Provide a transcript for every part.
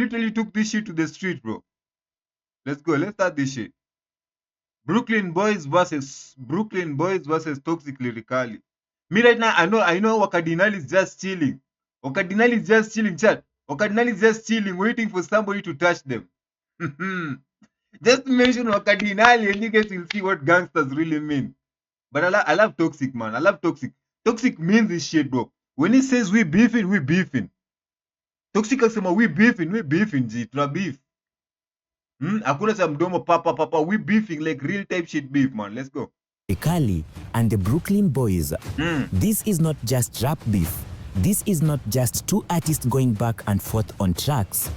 literally took this shit to the street, bro. Let's go. Let's start this shit. Brooklyn Boys versus Toxic Lyrically. Me right now, I know Wakadinal is just chilling. Wakadinal is just chilling, chat. Wakadinal is just chilling, waiting for somebody to touch them. Just mention Wakadinali and you guys will see what gangsters really mean. But I love Toxic, man. I love Toxic. Toxic means this shit, bro. When he says we beefing, we beefing. Toxic akisema we beefing, G. Tuna beef. Hakuna cha mdomo papa. We beefing like real type shit beef, man. Let's go. Kali and the Brooklyn Boys. This is not just rap beef. This is not just two artists going back and forth on tracks.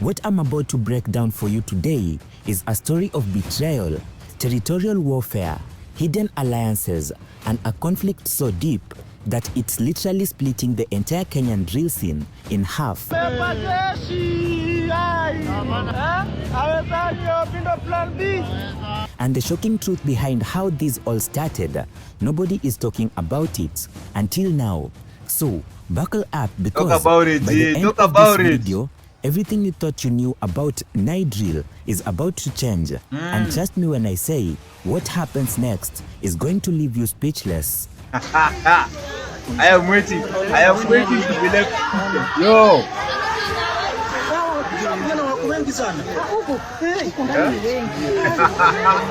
What I'm about to break down for you today is a story of betrayal, territorial warfare, hidden alliances, and a conflict so deep that it's literally splitting the entire Kenyan drill scene in half. And the shocking truth behind how this all started, nobody is talking about it until now. So buckle up, because talk about it, by the end talk of about this it. video, everything you thought you knew about night drill is about to change. And trust me when I say, what happens next is going to leave you speechless. I am waiting to be left. Yo.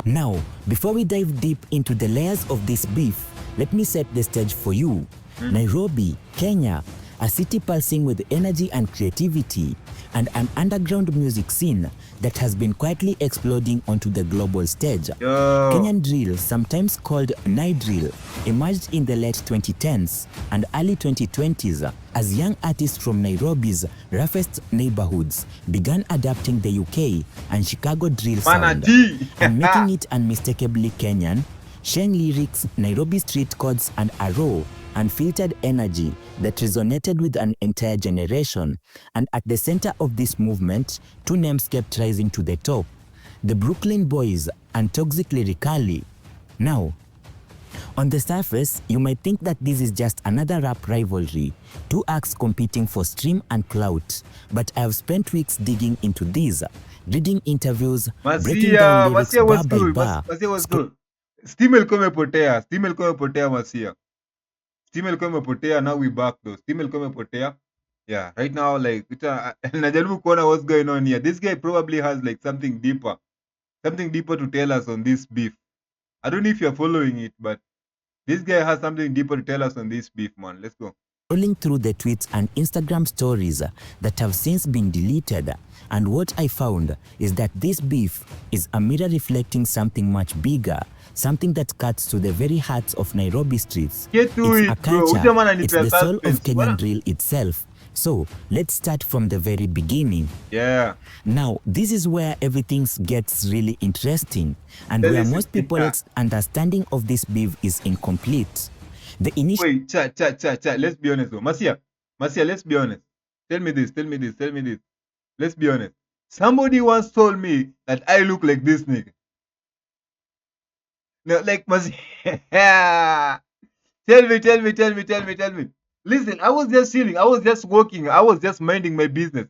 Now, before we dive deep into the layers of this beef, let me set the stage for you. Nairobi, Kenya, a city pulsing with energy and creativity, and an underground music scene that has been quietly exploding onto the global stage. Yo. Kenyan drill, sometimes called night drill, emerged in the late 2010s and early 2020s as young artists from Nairobi's roughest neighborhoods began adapting the UK and Chicago drill sound and making it unmistakably Kenyan, sharing lyrics, Nairobi street codes, and a raw, unfiltered energy that resonated with an entire generation. And at the center of this movement, two names kept rising to the top: the Brooklyn Boys and Toxic Lyrically. Now, on the surface, you might think that this is just another rap rivalry, two acts competing for stream and clout. But I have spent weeks digging into these, reading interviews, breaking down lyrics bar by bar. Masia was good. Steam ilikuwa imepotea Masia. Steam ilikuwa imepotea, now we back though. Steam ilikuwa imepotea. Yeah, right now like najaribu kuona what's going on here. This guy probably has like something deeper to tell us on this beef. I don't know if you're following it, but this guy has something deeper to tell us on this beef, man. Let's go. Rolling through the tweets and Instagram stories that have since been deleted, and what I found is that this beef is a mirror reflecting something much bigger, something that cuts to the very hearts of Nairobi streets. It's a culture, it's the soul of Kenyan drill itself. So let's start from the very beginning. Yeah. Now, this is where everything gets really interesting, and where most people's understanding of this beef is incomplete. The initial Wait, chat. Let's be honest though. Masia, let's be honest. Tell me this. Let's be honest. Somebody once told me that I look like this nigga. No, like Masia. Tell me. Listen, I was just chilling. I was just working. I was just minding my business.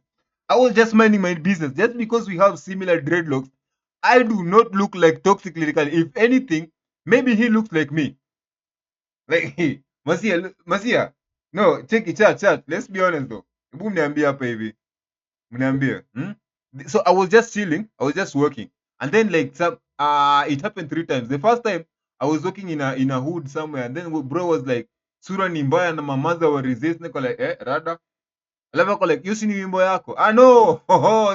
Just because we have similar dreadlocks, I do not look like Toxic Lyrically. If anything, maybe he looks like me. Like, Masia. No, check it, chat. Let's be honest though. Hebu mniambie hapa hivi. Mniambie. So I was just chilling. I was just working. And then like it happened 3 times. The first time I was working in a hood somewhere, and then bro was like, sura ni mbaya na mamaza wa resist. Niko like, rada. Alafu ako like, yusi ni wimbo yako. Ah no,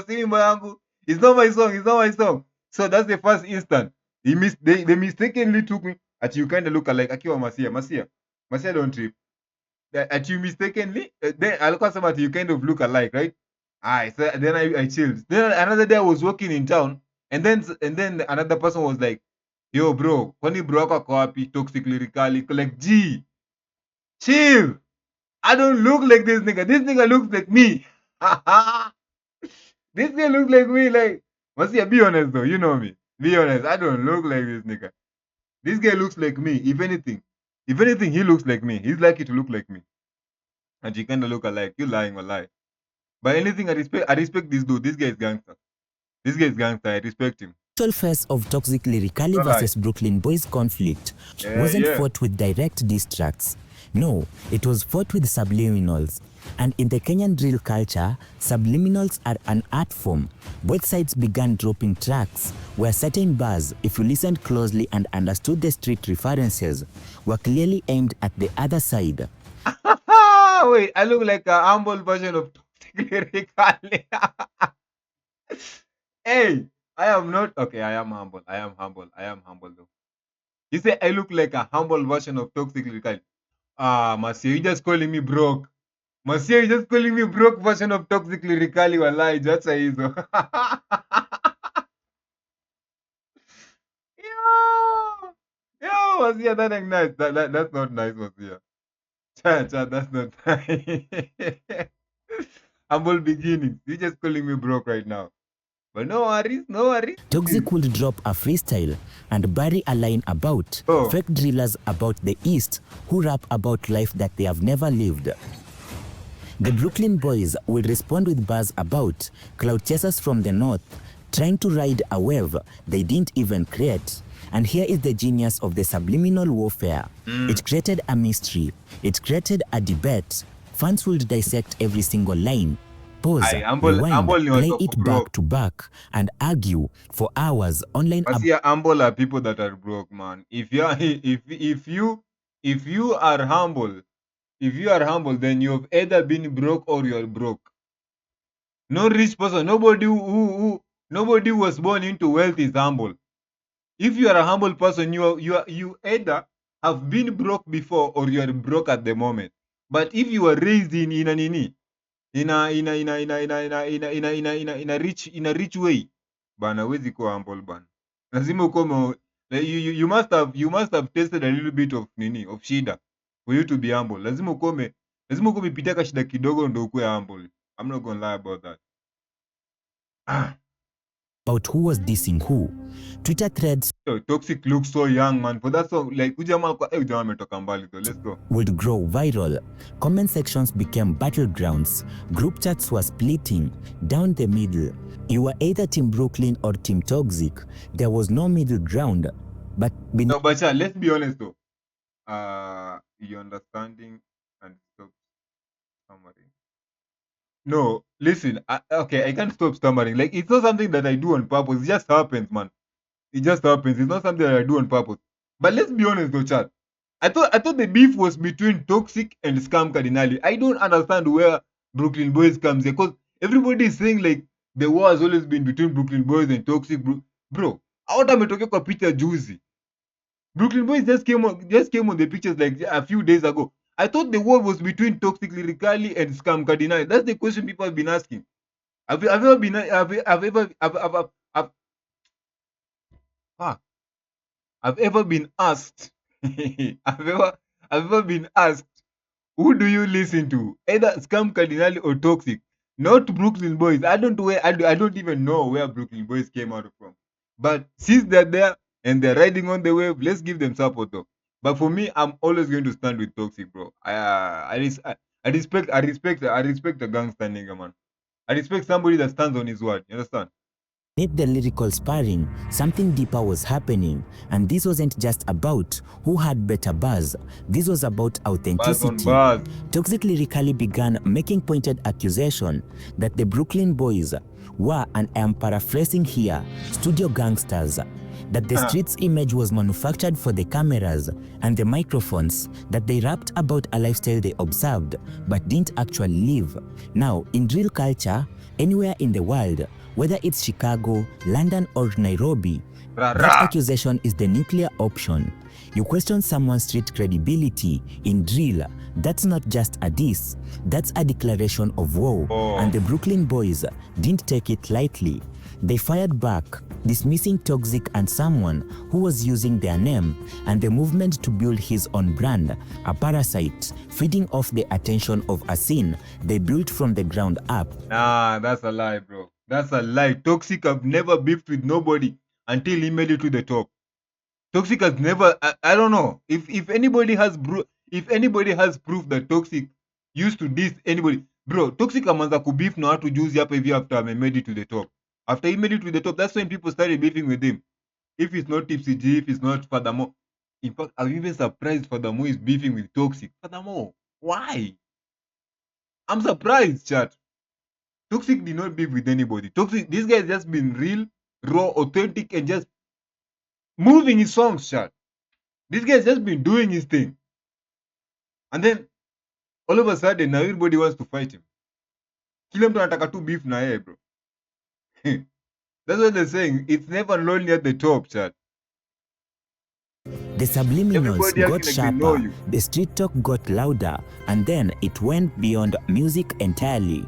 si wimbo yangu. It's not my song. So that's the first instant. They mistakenly took me at you kind of look alike. Akiwa Masia don't trip. At you mistakenly, then alikuwa sema at you kind of look alike, right? So then I chilled. Then another day I was working in town, and then another person was like, yo bro, kwani bro wako ako wapi? Toxic Lyrically. Like, G, chill. I don't look like this nigga. This nigga looks like me. This guy looks like me. Like, Masia, be honest though. You know me. Be honest. I don't look like this nigga. This guy looks like me. If anything, he looks like me. He's lucky to look like me. And you kind of look alike. You lying or lie. But anything I respect this dude. This guy is gangster. This guy is gangster. I respect him. The actual phase of Toxic Lyrically Not lie. versus Brooklyn Boys conflict Yeah, wasn't yeah. fought with direct diss tracks. No, it was fought with subliminals. And in the Kenyan drill culture, subliminals are an art form. Both sides began dropping tracks where certain bars, if you listened closely and understood the street references, were clearly aimed at the other side. Wait, I look like a humble version of Toxic Lyrically. Hey, I am not okay. I am humble. I am humble. I am humble though. You say I look like a humble version of Toxic Lyrically. Ah, Monsieur, you just calling me broke. Monsieur, you just calling me broke version of Toxic Lyrically. Wallahi, that's a easy. Yo, yo, Monsieur, that ain't nice. That's not nice, Monsieur. Chat, that's not nice. Humble beginnings. You just calling me broke right now. But no worries, no worries. Toxic would drop a freestyle and bury a line about Oh. fake drillers about the East who rap about life that they have never lived. The Brooklyn Boys will respond with bars about cloud chasers from the North trying to ride a wave they didn't even create. And here is the genius of the subliminal warfare. It created a mystery. It created a debate. Fans would dissect every single line. Pause, rewind, play it back to back, and argue for hours online. But see, humble are people that are broke, man. If you are if you are humble, then you've either been broke or you're broke. No rich person, nobody who was born into wealth is humble. If you are a humble person, you either have been broke before or you are broke at the moment. But if you were raised in a rich way, bana huwezi kuwa humble bana. Lazima ukome you must have tasted a little bit of shida for you to be humble. Lazima ukome umepitia ka shida kidogo ndo ukuwe humble. I'm not gonna lie about that. About who was dissing who. Twitter threads Toxic looks so young, man. For that song, like ujamaa ametoka mbali though. Let's go. Would grow viral. Comment sections became battlegrounds. Group chats were splitting down the middle. You were either Team Brooklyn or Team Toxic. There was no middle ground. But no, but let's be honest though. Your understanding and stop stammering. No, listen. Okay, I can't stop stammering. Like it's not something that I do on purpose. It just happens, man. It just happens. It's not something that I do on purpose. But let's be honest though, chat. I thought the beef was between Toxic and Scam Cardinali. I don't understand where Brooklyn Boys comes in because everybody is saying like the war has always been between Brooklyn Boys and Toxic. Bro, hata ametokea kwa picha juzi. Brooklyn Boys just came on the pictures like a few days ago. I thought the war was between Toxic Lyrically and Scam Cardinali. That's the question people have been asking. Have ever been I've ever been asked. I've ever been asked, who do you listen to? Either Scam Cardinali or Toxic. Not Brooklyn Boys. I don't even know where Brooklyn Boys came out from. But since they're there and they're riding on the wave, let's give them support though. But for me, I'm always going to stand with Toxic, bro. I respect the gangster nigga, man. I respect somebody that stands on his word. You understand? Beneath the lyrical sparring, something deeper was happening, and this wasn't just about who had better bars. This was about authenticity. Bars. Toxic Lyrically began making pointed accusation that the Brooklyn Boys were, and I am paraphrasing here, studio gangsters, that the streets image was manufactured for the cameras and the microphones, that they rapped about a lifestyle they observed but didn't actually live. Now, in drill culture, anywhere in the world, whether it's Chicago, London, or Nairobi, that accusation is the nuclear option. You question someone's street credibility in drill, that's not just a diss, that's a declaration of war. And the Brooklyn Boys didn't take it lightly. They fired back, dismissing Toxic and someone who was using their name and the movement to build his own brand, a parasite, feeding off the attention of a scene they built from the ground up. Nah, that's a lie, bro. That's a lie. Toxic have never beefed with nobody until he made it to the top. Toxic has never. I don't know if anybody has proof that Toxic used to diss anybody. Bro, Toxic ameanza kubeef na watu juzi hapa hivi after ame made it to the top. After he made it to the top, that's when people started beefing with him. If it's not Tipsy G, if it's not Furthermore. In fact, I'm even surprised Furthermore is beefing with Toxic. Furthermore, why? I'm surprised, chat. Toxic did not beef with anybody. Toxic, this guy has just been real, raw, authentic, and just moving his songs, chat. This guy has just been doing his thing. And then, all of a sudden, now everybody wants to fight him. Kila mtu anataka tu beef na yeye, bro. That's what they're saying. It's never lonely at the top, chat. The subliminals got sharper, the street talk got louder, and then it went beyond music entirely.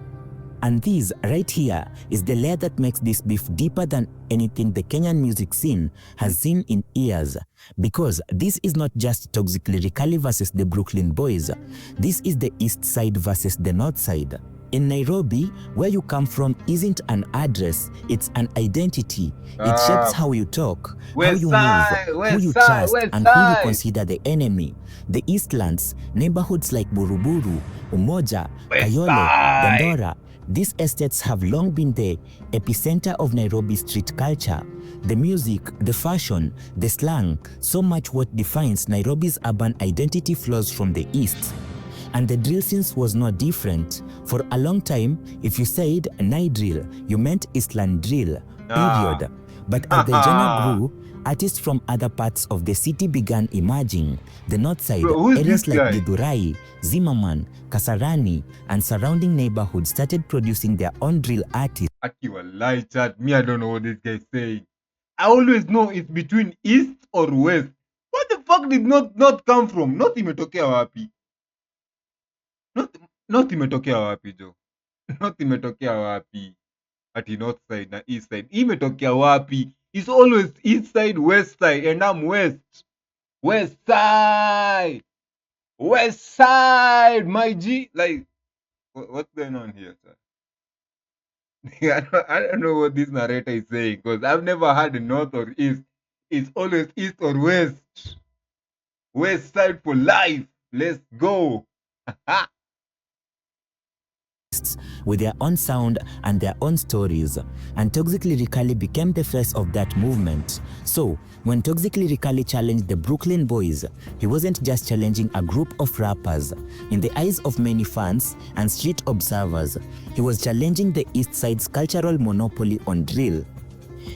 And this right here is the layer that makes this beef deeper than anything the Kenyan music scene has seen in years. Because this is not just Toxic Lyrically versus the Brooklyn Boys. This is the East Side versus the North Side. In Nairobi, where you come from isn't an address, it's an identity. It shapes how you talk, how you move, who you trust, and who you consider the enemy. The Eastlands, neighborhoods like Buruburu, Umoja, Kayole, Dandora, these estates have long been the epicenter of Nairobi street culture. The music, the fashion, the slang, so much what defines Nairobi's urban identity flows from the East. And the drill scene was no different. For a long time, if you said Nai drill, you meant Eastland drill, period. But as the genre grew, artists from other parts of the city began emerging. The north side, areas like Githurai, Zimmerman, Kasarani, and surrounding neighborhoods started producing their own drill artists. Akiwa chat, me I don't know what this guy is saying. I always know it's between east or west. What the fuck did not come from? Not imetokea wapi? Not imetokea wapi jo? Not imetokea wapi? Ati north side na east side. Imetokea wapi? It's always east side, west side, and I'm west. West side! West side, my G! Like, what's going on here, sir? I don't know what this narrator is saying, because I've never had north or east. It's always east or west. West side for life. Let's go. With their own sound and their own stories, and Toxic Lyrically became the face of that movement. So, when Toxic Lyrically challenged the Brooklyn Boys, he wasn't just challenging a group of rappers. In the eyes of many fans and street observers, he was challenging the East Side's cultural monopoly on drill.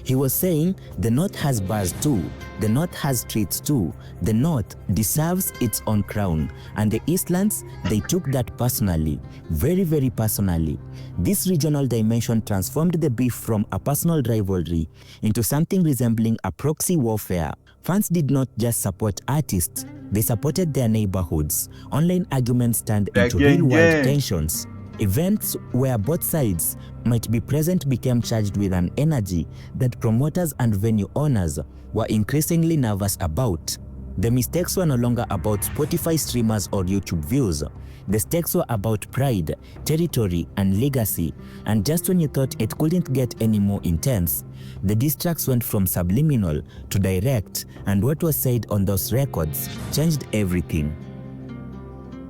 He was saying the North has bars too, the North has streets too, the North deserves its own crown, and the Eastlands, they took that personally, very, very personally. This regional dimension transformed the beef from a personal rivalry into something resembling a proxy warfare. Fans did not just support artists, they supported their neighborhoods. Online arguments turned into real-world tensions. Events where both sides might be present became charged with an energy that promoters and venue owners were increasingly nervous about. The mistakes were no longer about Spotify streamers or YouTube views. The stakes were about pride, territory, and legacy. And just when you thought it couldn't get any more intense, the diss tracks went from subliminal to direct, and what was said on those records changed everything.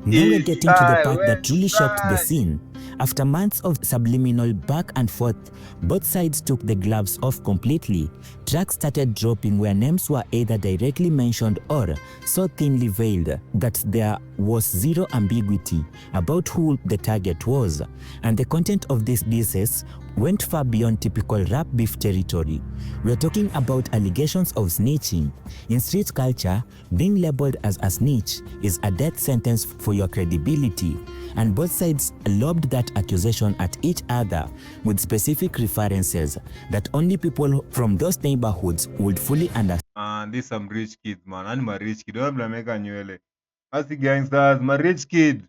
Now we're getting to the part that truly shocked the scene. After months of subliminal back and forth, both sides took the gloves off completely. Tracks started dropping where names were either directly mentioned or so thinly veiled that there was zero ambiguity about who the target was. And the content of these disses went far beyond typical rap beef territory. We're talking about allegations of snitching. In street culture, being labeled as a snitch is a death sentence for your credibility, and both sides lobbed that accusation at each other with specific references that only people from those neighborhoods would fully understand. These some rich kids, man. I'm a rich kid. Don't blame me. As the gangsters, my rich kid.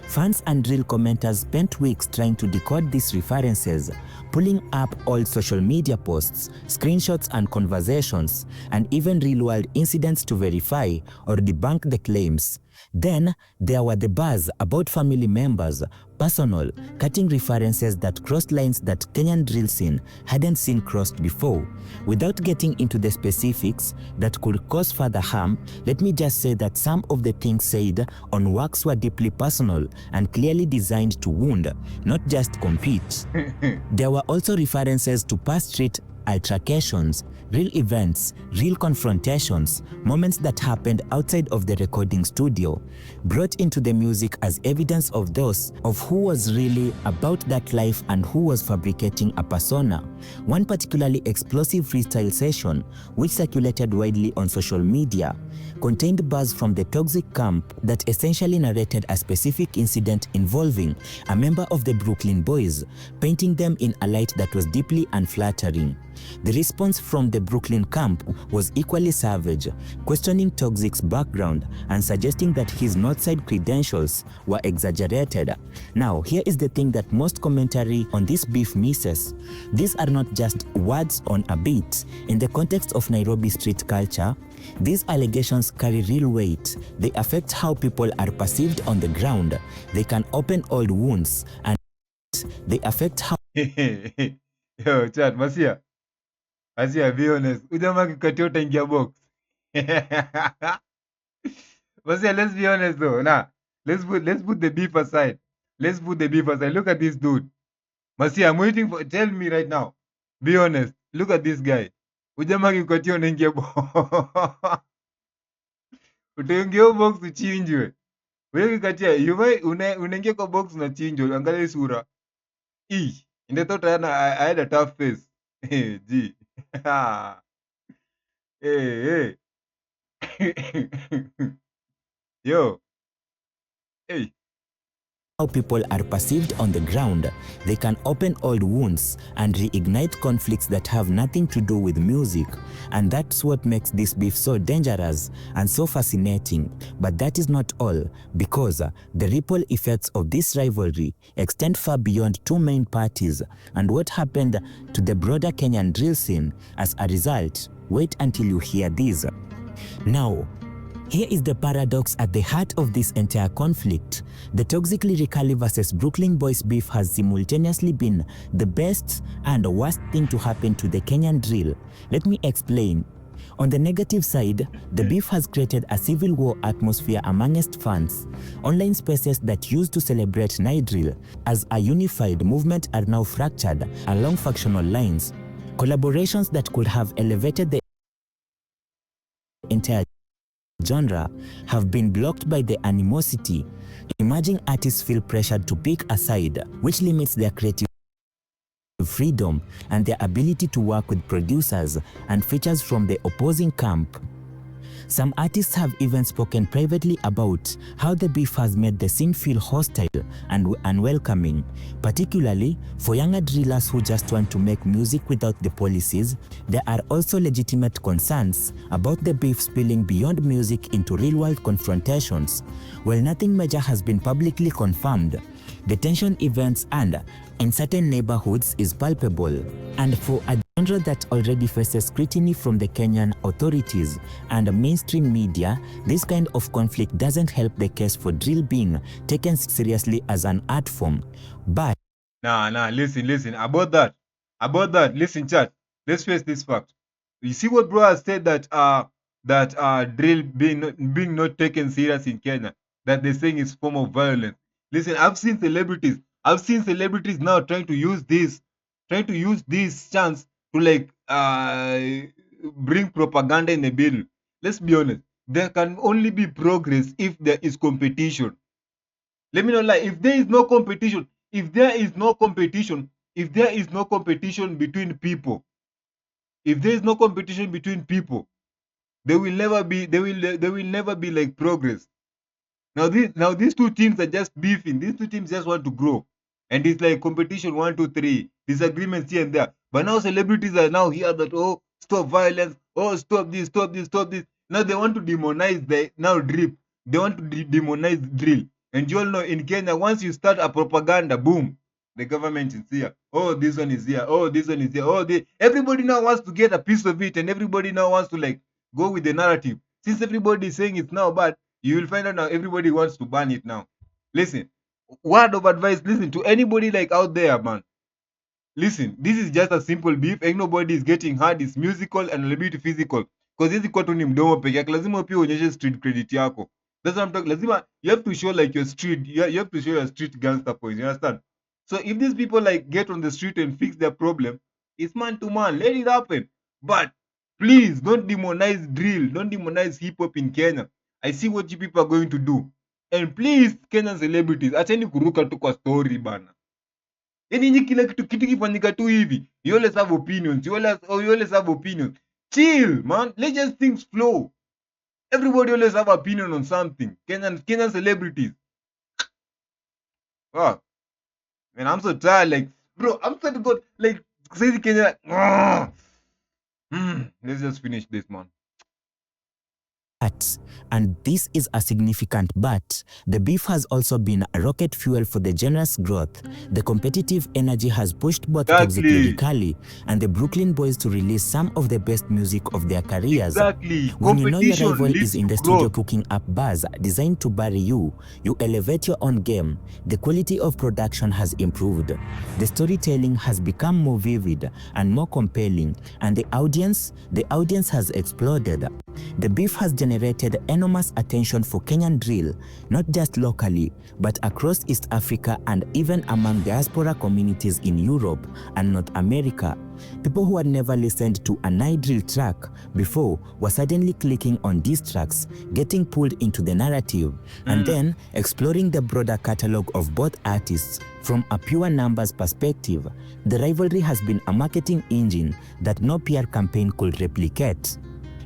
Fans and drill commenters spent weeks trying to decode these references, pulling up all social media posts, screenshots and conversations, and even real-world incidents to verify or debunk the claims. Then there were the buzz about family members, personal, cutting references that crossed lines that Kenyan drill scene hadn't seen crossed before. Without getting into the specifics that could cause further harm, let me just say that some of the things said on works were deeply personal and clearly designed to wound, not just compete. There were also references to past street altercations, real events, real confrontations, moments that happened outside of the recording studio, brought into the music as evidence of those of who was really about that life and who was fabricating a persona. One particularly explosive freestyle session, which circulated widely on social media, contained buzz from the toxic camp that essentially narrated a specific incident involving a member of the Brooklyn Boys, painting them in a light that was deeply unflattering. The response from the Brooklyn camp was equally savage, questioning Toxic's background and suggesting that his Northside credentials were exaggerated. Now, here is the thing that most commentary on this beef misses. These are not just words on a beat. In the context of Nairobi street culture, these allegations carry real weight. They affect how people are perceived on the ground. They can open old wounds, and they affect how Yo, chat, Masia. Masia, be honest. Ujamaa kikatia utaingia box. Masia, let's be honest though. Nah, let's put the beef aside. Let's put the beef aside. Look at this dude. Masia, I'm waiting for. Tell me right now. Be honest. Look at this guy. Ujamaa kikatia unaingia box. Utaingia box uchinjwe. Wewe kikatia, yuwe unaingia kwa box unachinjwa. Angalia hii sura. In the thought I had a tough face. Hey, gee. Hey, hey. Yo. Hey. how people are perceived on the ground. They can open old wounds and reignite conflicts that have nothing to do with music. And that's what makes this beef so dangerous and so fascinating. But that is not all, because the ripple effects of this rivalry extend far beyond two main parties, and what happened to the broader Kenyan drill scene as a result. Wait until you hear this. Now, here is the paradox at the heart of this entire conflict. The Toxic Lyrically vs Brooklyn Boys beef has simultaneously been the best and worst thing to happen to the Kenyan drill. Let me explain. On the negative side, the beef has created a civil war atmosphere amongst fans. Online spaces that used to celebrate night drill as a unified movement are now fractured along factional lines. Collaborations that could have elevated the entire genre have been blocked by the animosity. Emerging artists feel pressured to pick a side, which limits their creative freedom and their ability to work with producers and features from the opposing camp. Some artists have even spoken privately about how the beef has made the scene feel hostile and unwelcoming, particularly for younger drillers who just want to make music without the policies. There are also legitimate concerns about the beef spilling beyond music into real-world confrontations. While nothing major has been publicly confirmed, the tension events and in certain neighborhoods is palpable, and for a genre that already faces scrutiny from the Kenyan authorities and mainstream media, this kind of conflict doesn't help the case for drill being taken seriously as an art form. But Listen. About that, listen, chat. Let's face this fact. You see what bro has said that drill being not taken serious in Kenya, that they're saying is form of violence. Listen, I've seen celebrities now trying to use this chance to like bring propaganda in the bill. Let's be honest. There can only be progress if there is competition. Let me not lie. If there is no competition between people, there will never be like progress. Now these two teams are just beefing. These two teams just want to grow. And it's like competition 1, 2, 3, disagreements here and there. But now celebrities are now here that, oh, stop violence, oh, stop this. Now they want to demonize drip. They want to demonize drill. And you all know in Kenya, once you start a propaganda, boom, the government is here. Oh, this one is here. Oh, this one is here. Oh, everybody now wants to get a piece of it, and everybody now wants to like go with the narrative. Since everybody is saying it's now bad, You will find out now everybody wants to ban it now. Listen, word of advice, listen to anybody like out there, man. Listen, this is just a simple beef. Ain't nobody is getting hurt. It's musical and a little bit physical. Because hizi kwa tu ni mdomo peke yake, lazima pia uonyeshe street credit yako. That's what I'm talking. Lazima you have to show like your street. You have to show your street gangster points. You understand? So if these people like get on the street and fix their problem, it's man to man. Let it happen. But please don't demonize drill. Don't demonize hip hop in Kenya. I see what you people are going to do. And please, Kenyan celebrities, acheni kuruka tu kwa story bana. Yani nyinyi kila kitu kifanyika tu hivi. You always have opinions. You always have opinions. Chill, man. Let just things flow. Everybody always have opinion on something. Kenyan celebrities. Fuck. Man, I'm so tired. Like, bro, I'm trying to go like say Kenya. Let's just finish this, man. And this is a significant but. The beef has also been a rocket fuel for the genre's growth. The competitive energy has pushed both Toxic Lyrically and the Brooklyn Boys to release some of the best music of their careers. Exactly. When you know your rival is in the studio cooking up bars designed to bury you, you elevate your own game. The quality of production has improved. The storytelling has become more vivid and more compelling, and the audience has exploded. The beef has generated enormous attention for Kenyan drill, not just locally, but across East Africa and even among diaspora communities in Europe and North America. People who had never listened to a night drill track before were suddenly clicking on these tracks, getting pulled into the narrative, and then exploring the broader catalog of both artists. From a pure numbers perspective, the rivalry has been a marketing engine that no PR campaign could replicate.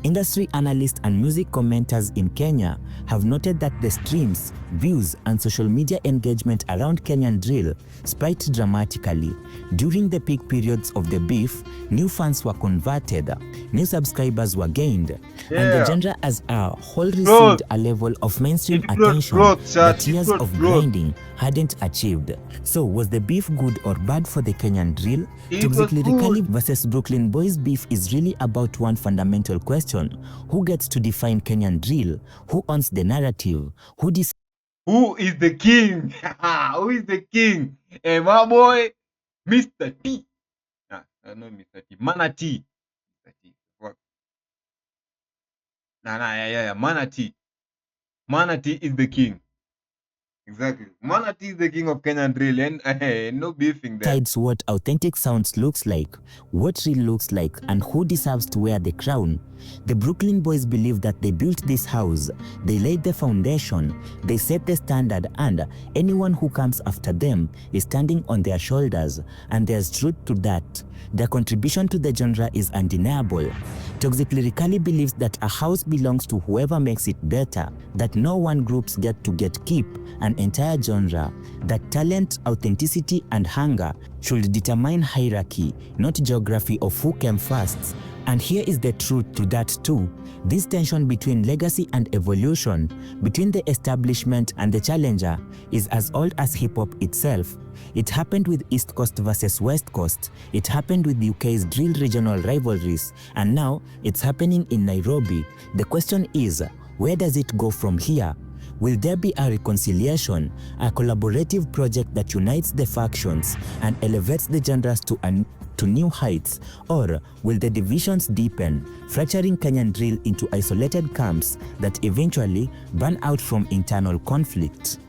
Industry analysts and music commenters in Kenya have noted that the streams, views, and social media engagement around Kenyan drill spiked dramatically. During the peak periods of the beef, new fans were converted, new subscribers were gained, and the genre as a whole received a level of mainstream attention that years of grinding hadn't achieved. So was the beef good or bad for the Kenyan drill? Toxic Lyrically versus Brooklyn Boys beef is really about one fundamental question. Who gets to define Kenyan drill? Who owns the narrative? Who is the king? Who is the king? My boy, Mr. T. Not Mr. T. Mana T. Mr. T. Fuck. Yeah. Mana T. Mana T is the king. Exactly. Mana T is the king of Kenyan drill, and no beefing there. Decides what authentic sounds looks like, what drill looks like, and who deserves to wear the crown. The Brooklyn Boys believe that they built this house, they laid the foundation, they set the standard, and anyone who comes after them is standing on their shoulders, and there's truth to that. Their contribution to the genre is undeniable. Toxic Lyrically believes that a house belongs to whoever makes it better, that no one groups get keep an entire genre, that talent, authenticity, and hunger should determine hierarchy, not geography of who came first. And here is the truth to that too. This tension between legacy and evolution, between the establishment and the challenger, is as old as hip-hop itself. It happened with East Coast versus West Coast, it happened with UK's drill regional rivalries, and now it's happening in Nairobi. The question is, where does it go from here? Will there be a reconciliation, a collaborative project that unites the factions and elevates the genres to new heights, or will the divisions deepen, fracturing Kenyan drill into isolated camps that eventually burn out from internal conflict?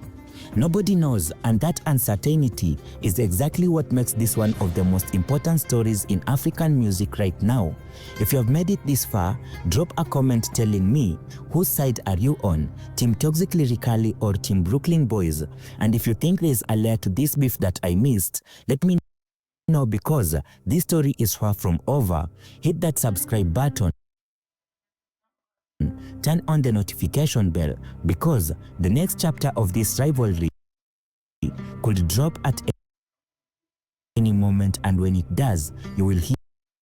Nobody knows, and that uncertainty is exactly what makes this one of the most important stories in African music right now. If you have made it this far, drop a comment telling me whose side are you on, Team Toxic Lyrically or Team Brooklyn Boys, and if you think there is a layer to this beef that I missed, let me know, because this story is far from over. Hit that subscribe button, turn on the notification bell, because the next chapter of this rivalry could drop at any moment, and when it does, you will hear